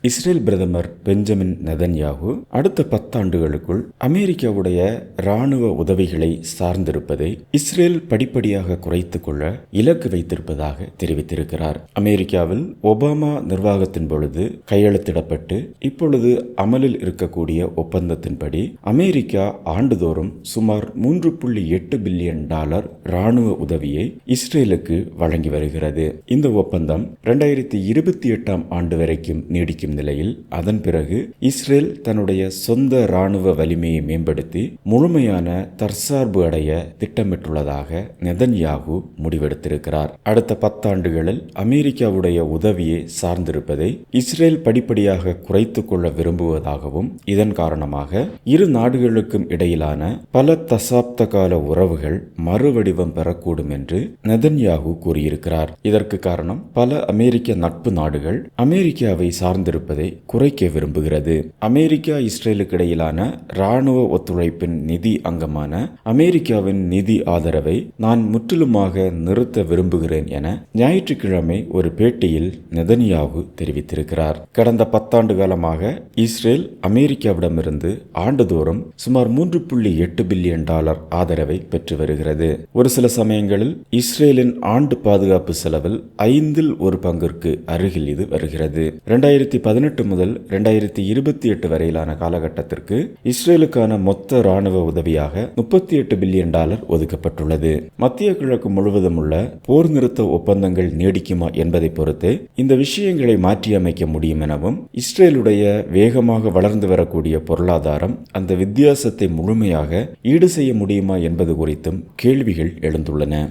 Israel பிரதமர் Benjamin Netanyahu அடுத்த 10 ஆண்டுகளுக்குள் அமெரிக்காவுடைய இராணுவ உதவிகளை சார்ந்திருப்பதை இஸ்ரேல் படிப்படியாக குறைத்துக் கொள்ள இலக்கு வைத்திருப்பதாக தெரிவித்திருக்கிறார். அமெரிக்காவில் ஒபாமா நிர்வாகத்தின் பொழுது கையெழுத்திடப்பட்டு இப்பொழுது அமலில் இருக்கக்கூடிய ஒப்பந்தத்தின்படி அமெரிக்கா ஆண்டுதோறும் சுமார் $3.8 பில்லியன் இராணுவ உதவியை இஸ்ரேலுக்கு வழங்கி வருகிறது. இந்த ஒப்பந்தம் 2028 ஆண்டு வரைக்கும் நீடிக்கும் நிலையில் அதன் பிறகு இஸ்ரேல் தன்னுடைய சொந்த இராணுவ வலிமையை மேம்படுத்தி முழுமையான தற்சார்பு அடைய திட்டமிட்டுள்ளதாக நெதன்யாகு முடிவெடுத்திருக்கிறார். அடுத்த 10 ஆண்டுகளில் அமெரிக்காவுடைய உதவியை சார்ந்திருப்பதை இஸ்ரேல் படிப்படியாக குறைத்துக் கொள்ள விரும்புவதாகவும் இதன் காரணமாக இரு நாடுகளுக்கும் இடையிலான பல தசாப்த கால உறவுகள் மறுவடிவம் பெறக்கூடும் என்று நெதன்யாகு கூறியிருக்கிறார். இதற்கு காரணம் பல அமெரிக்க நட்பு நாடுகள் அமெரிக்காவை சார்ந்திருப்பதை குறைக்க விரும்புகிறது. அமெரிக்கா இஸ்ரேலுக்கு இடையிலான இராணுவ ஒத்துழைப்பின் நிதி அங்கமான அமெரிக்காவின் நிதி ஆதரவை நான் முற்றிலுமாக நிறுத்த விரும்புகிறேன் என ஞாயிற்றுக்கிழமை ஒரு பேட்டியில் நெதன்யாகு தெரிவித்திருக்கிறார். கடந்த 10 ஆண்டு காலமாக இஸ்ரேல் அமெரிக்காவிடமிருந்து ஆண்டுதோறும் சுமார் $3.8 பில்லியன் ஆதரவை பெற்று வருகிறது. ஒரு சில சமயங்களில் இஸ்ரேலின் ஆண்டு பாதுகாப்பு செலவில் 1/5 அருகில் இது வருகிறது. 2018 முதல் 2028 வரையிலான காலகட்டத்திற்கு இஸ்ரேலுக்கான மொத்த இராணுவ உதவியாக $38 பில்லியன் ஒதுக்கப்பட்டுள்ளது. மத்திய கிழக்கு முழுவதும் உள்ள போர் நிறுத்த ஒப்பந்தங்கள் நீடிக்குமா என்பதை பொறுத்து இந்த விஷயங்களை மாற்றியமைக்க முடியும் எனவும் இஸ்ரேலுடைய வேகமாக வளர்ந்து வரக்கூடிய பொருளாதாரம் அந்த வித்தியாசத்தை முழுமையாக ஈடு செய்ய முடியுமா என்பது குறித்தும் கேள்விகள் எழுந்துள்ளன.